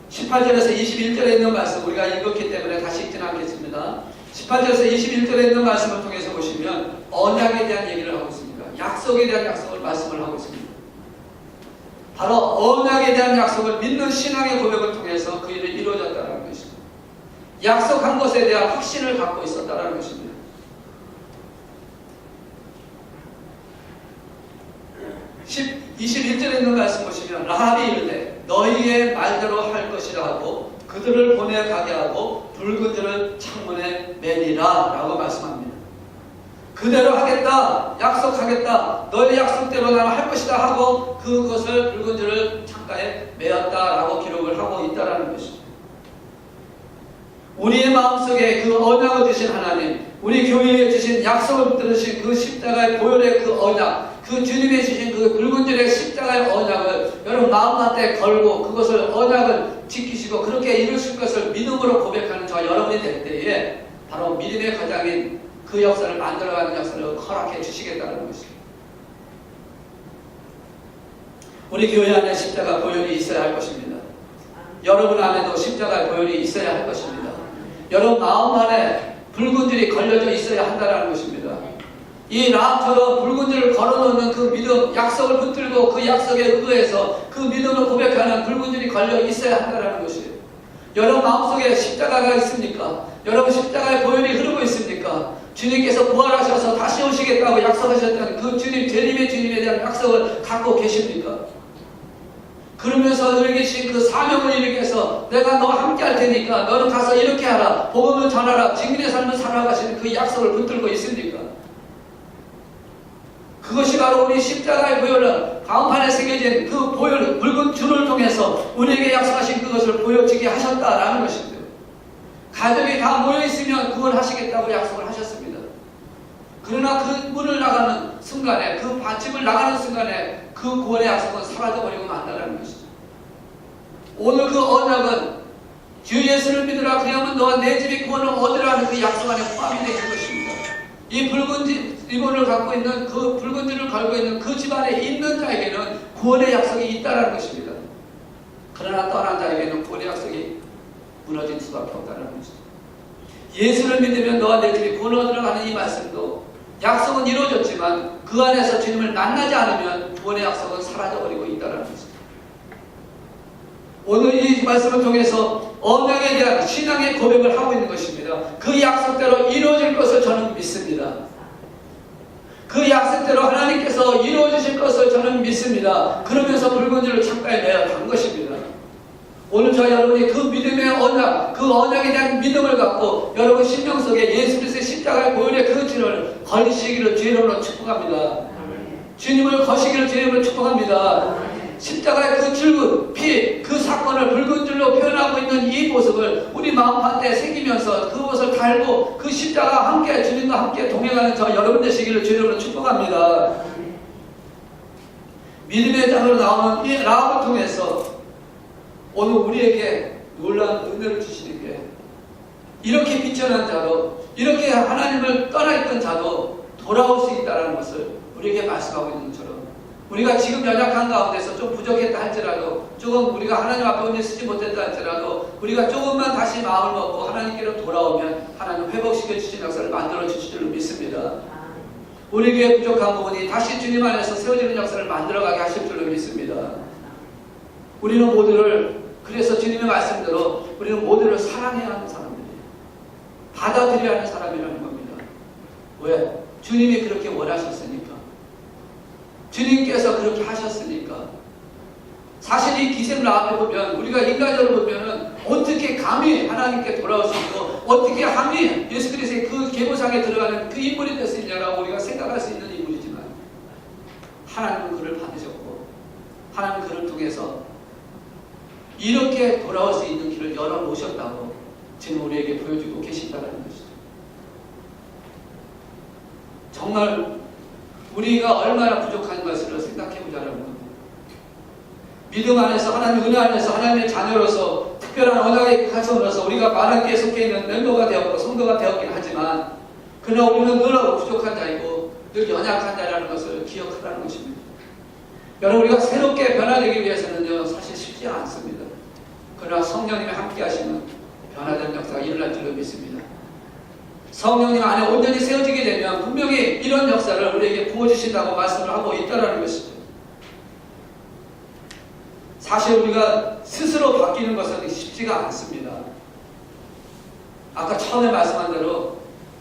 18절에서 21절에 있는 말씀 우리가 읽었기 때문에 다시 읽지는 않겠습니다. 18절에서 21절에 있는 말씀을 통해서 보시면 언약에 대한 얘기를 하고 있습니다. 약속에 대한 말씀을 하고 있습니다. 바로 언약에 대한 약속을 믿는 신앙의 고백을 통해서 그 일을 이루어졌다는 것입니다. 약속한 것에 대한 확신을 갖고 있었다는 것입니다. 21절에 있는 말씀 보시면 라합이 이르되 너희의 말대로 할 것이라 하고 그들을 보내가게 하고 붉은 줄을 창문에 매니라 라고 말씀합니다. 그대로 하겠다, 약속하겠다, 너희 약속대로 나는 할 것이다 하고 그것을 붉은 줄을 창가에 매었다 라고 기록을 하고 있다는 것입니다. 우리의 마음속에 그 언약을 주신 하나님, 우리 교회에 주신 약속을 들으신 그 십자가의 보혈의 그 언약, 그 주님이 주신 그 붉은 줄의 십자가의 언약을 여러분 마음한테 걸고 그것을 언약을 지키시고 그렇게 이루실 것을 믿음으로 고백하는 저 여러분이 될 때에 바로 믿음의 거장인 그 역사를 만들어가는 역사를 허락해 주시겠다는 것입니다. 우리 교회 안에 십자가 보혈이 있어야 할 것입니다. 여러분 안에도 십자가의 보혈이 있어야 할 것입니다. 여러분 마음 안에 붉은 줄이 걸려져 있어야 한다는 것입니다. 이 라합처럼 붉은 줄을 걸어놓는 그 믿음, 약속을 붙들고 그 약속에 의거해서 그 믿음을 고백하는 붉은 줄이 걸려 있어야 한다는 것이에요. 여러분 마음속에 십자가가 있습니까? 여러분 십자가의 보혈이 흐르고 있습니까? 주님께서 부활하셔서 다시 오시겠다고 약속하셨던 그 주님, 재림의 주님에 대한 약속을 갖고 계십니까? 그러면서 너에게 주신 그 사명을 이루기 위해서 내가 너와 함께 할 테니까 너는 가서 이렇게 하라, 복음을 전하라, 증인의 삶을 살아가시는 그 약속을 붙들고 있습니까? 그것이 바로 우리 십자가의 보혈로 가운판에 새겨진 그 보혈 붉은 줄을 통해서 우리에게 약속하신 그것을 보여지게 하셨다라는 것입니다. 가족이 다 모여있으면 그걸 하시겠다고 약속을 하셨습니다. 그러나 그 문을 나가는 순간에, 그 집을 나가는 순간에 그 구원의 약속은 사라져버리고 만다라는 것이죠. 오늘 그 언약은 주 예수를 믿으라 그리하면 너와 내 집이 구원을 얻으라 하는 그 약속 안에 포함이 되어 있는 것입니다. 이 붉은 리본을 갖고 있는 그 붉은 줄을 걸고 있는 그 집안에 있는 자에게는 구원의 약속이 있다는 것입니다. 그러나 떠난 자에게는 구원의 약속이 무너질 수밖에 없다는 것이죠. 예수를 믿으면 너와 내 집이 구원을 얻으라 하는 이 말씀도 약속은 이루어졌지만 그 안에서 주님을 만나지 않으면 구원의 약속은 사라져버리고 있다는 것입니다. 오늘 이 말씀을 통해서 언약에 대한 신앙의 고백을 하고 있는 것입니다. 그 약속대로 이루어질 것을 저는 믿습니다. 그 약속대로 하나님께서 이루어주실 것을 저는 믿습니다. 그러면서 붉은 줄을 창가에 내어 단 것입니다. 오늘 저희 여러분이 그 믿음의 언약, 그 언약에 대한 믿음을 갖고 여러분 심령 속에 예수 그리스도의 십자가의 보혈의 그 줄을 걸으시기를 주의 이름으로 축복합니다. 주님을 거시기를 주의 이름으로 축복합니다. 십자가의 그 줄, 피, 그 사건을 붉은 줄로 표현하고 있는 이 모습을 우리 마음 한때 새기면서 그것을 달고 그 십자가와 함께 주님과 함께 동행하는 저 여러분 되시기를 주의 이름으로 축복합니다. 믿음의 장으로 나오는 이 라합을 통해서 오늘 우리에게 놀라운 은혜를 주시는 게 이렇게 비천한 자도 이렇게 하나님을 떠나있던 자도 돌아올 수 있다는 것을 우리에게 말씀하고 있는 것처럼 우리가 지금 연약한 가운데서 좀 부족했다 할지라도 조금 우리가 하나님 앞에 온전히 쓰지 못했다 할지라도 우리가 조금만 다시 마음을 먹고 하나님께로 돌아오면 하나님 회복시켜 주신 역사를 만들어 주실 줄로 믿습니다. 우리 교회 부족한 부분이 다시 주님 안에서 세워지는 역사를 만들어가게 하실 줄로 믿습니다. 우리는 모두를 그래서 주님의 말씀대로 우리는 모두를 사랑해야 하는 사람들이에요. 받아들여야 하는 사람이라는 겁니다. 왜? 주님이 그렇게 원하셨으니까. 주님께서 그렇게 하셨으니까. 사실 이 기생 라합에 보면 우리가 인간적으로 보면은 어떻게 감히 하나님께 돌아올 수 있고 어떻게 감히 예수 그리스도의 그 계보상에 들어가는 그 인물이 될 수 있냐라고 우리가 생각할 수 있는 인물이지만 하나님은 그를 받으셨고 하나님은 그를 통해서 이렇게 돌아올 수 있는 길을 열어놓으셨다고 지금 우리에게 보여주고 계신다는 것이죠. 정말 우리가 얼마나 부족한 것을 생각해보자는 겁니다. 믿음 안에서 하나님 은혜 안에서 하나님의 자녀로서 특별한 언약의 가정으로서 우리가 많은 게 속해 있는 멤버가 되었고 성도가 되었긴 하지만 그러나 우리는 늘 부족한 자이고 늘 연약한 자라는 것을 기억하라는 것입니다. 여러분 우리가 새롭게 변화되기 위해서는요 사실 쉽지 않습니다. 그러나 성령님이 함께 하시면 변화된 역사가 일어날 줄로 믿습니다. 성령님 안에 온전히 세워지게 되면 분명히 이런 역사를 우리에게 부어주신다고 말씀을 하고 있다는 것입니다. 사실 우리가 스스로 바뀌는 것은 쉽지가 않습니다. 아까 처음에 말씀한 대로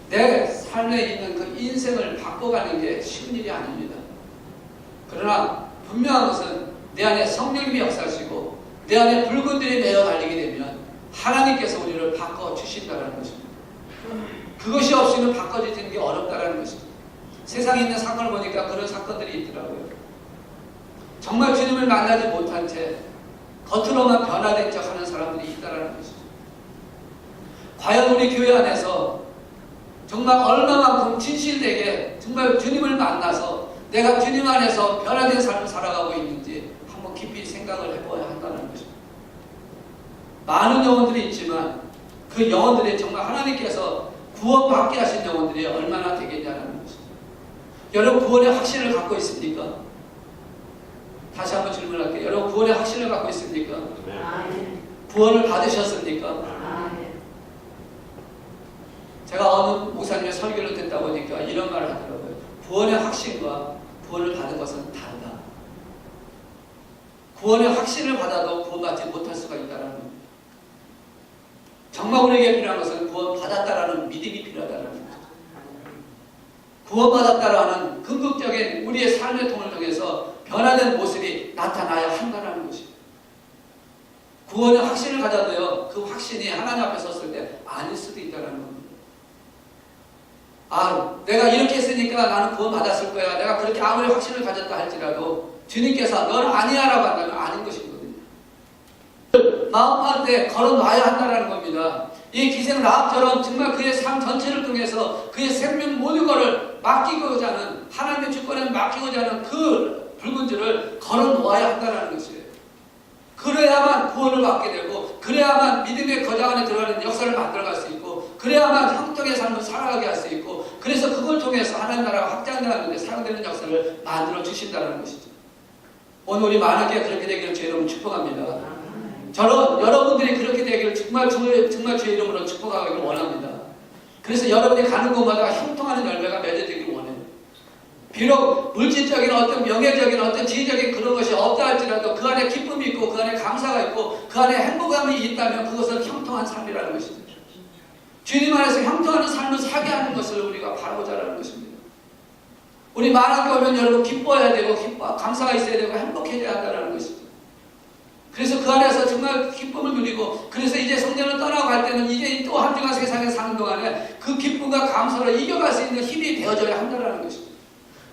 내 삶에 있는 그 인생을 바꿔가는 게 쉬운 일이 아닙니다. 그러나 분명한 것은 내 안에 성령님이 역사하시고 내 안에 붉은 들이 매어 달리게 되면 하나님께서 우리를 바꿔주신다는 것입니다. 그것이 없이는 바꿔지는 게 어렵다는 것입니다. 세상에 있는 사건을 보니까 그런 사건들이 있더라고요. 정말 주님을 만나지 못한 채 겉으로만 변화된 척 하는 사람들이 있다는 것입니다. 과연 우리 교회 안에서 정말 얼마만큼 진실되게 정말 주님을 만나서 내가 주님 안에서 변화된 삶을 살아가고 있는지 한번 깊이 생각을 해봐야 한다는 것입니다. 많은 영혼들이 있지만 그 영혼들이 정말 하나님께서 구원받게 하신 영혼들이 얼마나 되겠냐는 것입니다. 여러분 구원의 확신을 갖고 있습니까? 다시 한번 질문할게요. 여러분 구원의 확신을 갖고 있습니까? 네. 구원을 받으셨습니까? 제가 어느 목사님의 설교를 듣다 보니까 이런 말을 하더라고요. 구원의 확신과 구원을 받은 것은 다르다. 구원의 확신을 받아도 구원받지 못할 수가 있다는 겁니다. 정말 우리에게 필요한 것은 구원받았다라는 믿음이 필요하다는 겁니다. 구원받았다라는 궁극적인 우리의 삶의 통을 통해서 변화된 모습이 나타나야 한다는 것입니다. 구원의 확신을 가져도요, 그 확신이 하나님 앞에 섰을 때 아닐 수도 있다는 겁니다. 내가 이렇게 했으니까 나는 구원 받았을 거야. 내가 그렇게 아무리 확신을 가졌다 할지라도 주님께서 너는 아니야라고 한다면 아닌 것이거든요. 마음 가운데 걸어놔야 한다는 겁니다. 이 기생 라합처럼 정말 그의 삶 전체를 통해서 그의 생명 모든 것을 맡기고자 하는, 하나님의 주권에 맡기고자 하는 그 붉은 줄을 걸어놓아야 한다는 것이에요. 그래야만 구원을 받게 되고, 그래야만 믿음의 거장 안에 들어가는 역사를 만들어갈 수 있고, 그래야만 형통의 삶을 살아가게 할 수 있고, 그래서 그걸 통해서 하나님 나라가 확장되는 데 사용되는 역사를 만들어 주신다는 것이죠. 오늘 우리 많은 게 그렇게 되기를 주의 이름으로 축복합니다. 저는 여러분들이 그렇게 되기를 정말 주의 이름으로 축복하기를 원합니다. 그래서 여러분이 가는 곳마다 형통하는 열매가 맺어지기를 원해요. 비록 물질적인 어떤 명예적인 어떤 지위적인 그런 것이 없다 할지라도 그 안에 기쁨이 있고 그 안에 감사가 있고 그 안에 행복감이 있다면 그것은 형통한 삶이라는 것이죠. 주님 안에서 형통하는 삶을 살게 하는 것을 우리가 바라보자 하는 것입니다. 우리 만학교 오면 여러분 기뻐해야 되고 감사가 있어야 되고 행복해져야 한다는 것이죠. 그래서 그 안에서 정말 기쁨을 누리고, 그래서 이제 성전을 떠나고 갈 때는 이제 또 한 주간 세상에 사는 동안에 그 기쁨과 감사를 이겨갈 수 있는 힘이 되어져야 한다는 것이죠.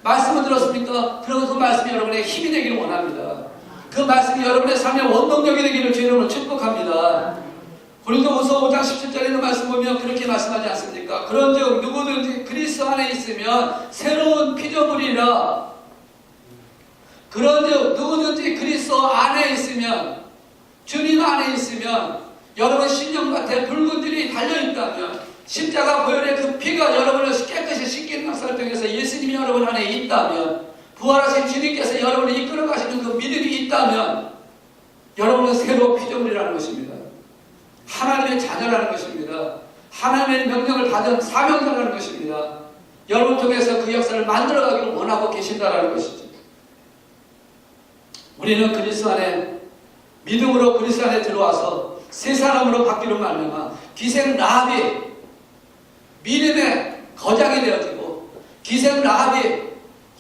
말씀을 들었습니까? 그러면 그 말씀이 여러분의 힘이 되기를 원합니다. 그 말씀이 여러분의 삶의 원동력이 되기를 주의 이름으로 축복합니다. 고린도후서 5장 17절에 있는 말씀 보면 그렇게 말씀하지 않습니까? 그런즉 누구든지 그리스도 안에 있으면 새로운 피조물이라. 그런즉 누구든지 그리스도 안에 있으면, 주님 안에 있으면, 여러분 심령밭에 붉은 줄이 달려있다면, 십자가 보혈의 그 피가 여러분을 깨끗이 씻기는 역사를 통해서 예수님이 여러분 안에 있다면, 부활하신 주님께서 여러분을 이끌어 가시는 그 믿음이 있다면 여러분은 새로운 피조물이라는 것입니다. 하나님의 자녀라는 것입니다. 하나님의 명령을 받은 사명자라는 것입니다. 여러분 통해서 그 역사를 만들어가기를 원하고 계신다는 것이죠. 우리는 그리스도 안에, 믿음으로 그리스도 안에 들어와서 새 사람으로 바뀌는 말미암아 기생 라합이 믿음의 거장이 되어지고, 기생 라합이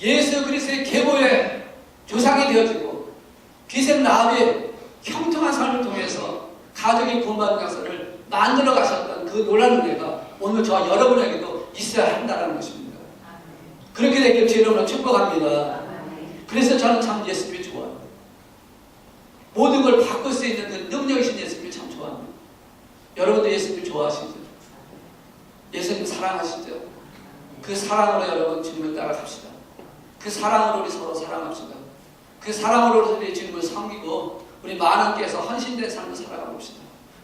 예수 그리스도의 계보의 조상이 되어지고, 기생 라합이 형통한 삶을 통해서 가족이 구원받는 역사를 만들어 가셨던 그 놀라운 은혜가 오늘 저와 여러분에게도 있어야 한다는 것입니다. 그렇게 되길 주의 이름으로 축복합니다. 그래서 저는 참 예수님이 좋아요. 모든 걸 바꿀 수 있는 그 능력이신 예수님을 참 좋아합니다. 여러분도 예수님 좋아하시죠? 예수님 사랑하시죠? 그 사랑으로 여러분 주님을 따라갑시다. 그 사랑으로 우리 서로 사랑합시다. 그 사랑으로 우리 주님을 섬기고 우리 만왕께서 헌신된 삶을 살아가 봅시다.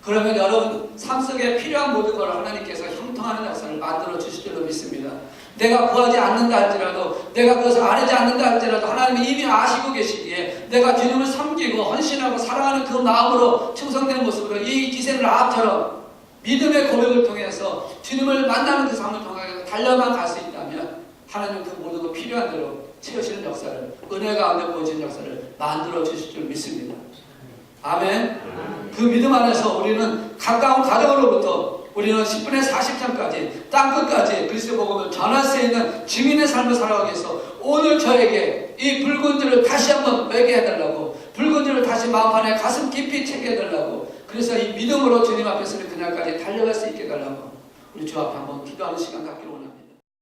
그러면 여러분 삶 속에 필요한 모든 걸 하나님께서 형통하는 역사를 만들어 주실 줄로 믿습니다. 내가 구하지 않는다 할지라도, 내가 그것을 아뢰지 않는다 할지라도 하나님이 이미 아시고 계시기에 내가 주님을 섬기고 헌신하고 사랑하는 그 마음으로 충성된 모습으로 이 기생 라합처럼 믿음의 고백을 통해서 주님을 만나는 그 삶을 통해서 달려만 갈 수 있다면 하나님 그 모든 것 필요한 대로 채우시는 역사를, 은혜 가운데 보여지는 역사를 만들어 주실 줄 믿습니다. 아멘. 그 믿음 안에서 우리는 가까운 가정으로부터 우리는 10분의 40장까지 땅끝까지 그리스도 복음을 전할 수 있는 증인의 삶을 살아가기 위해서 오늘 저에게 이 붉은 줄을 다시 한번 매게 해달라고, 붉은 줄을 다시 마음판에 가슴 깊이 채게 해달라고, 그래서 이 믿음으로 주님 앞에 서는 그날까지 달려갈 수 있게 해달라고 우리 주 앞에 한번 기도하는 시간 갖기를 원합니다.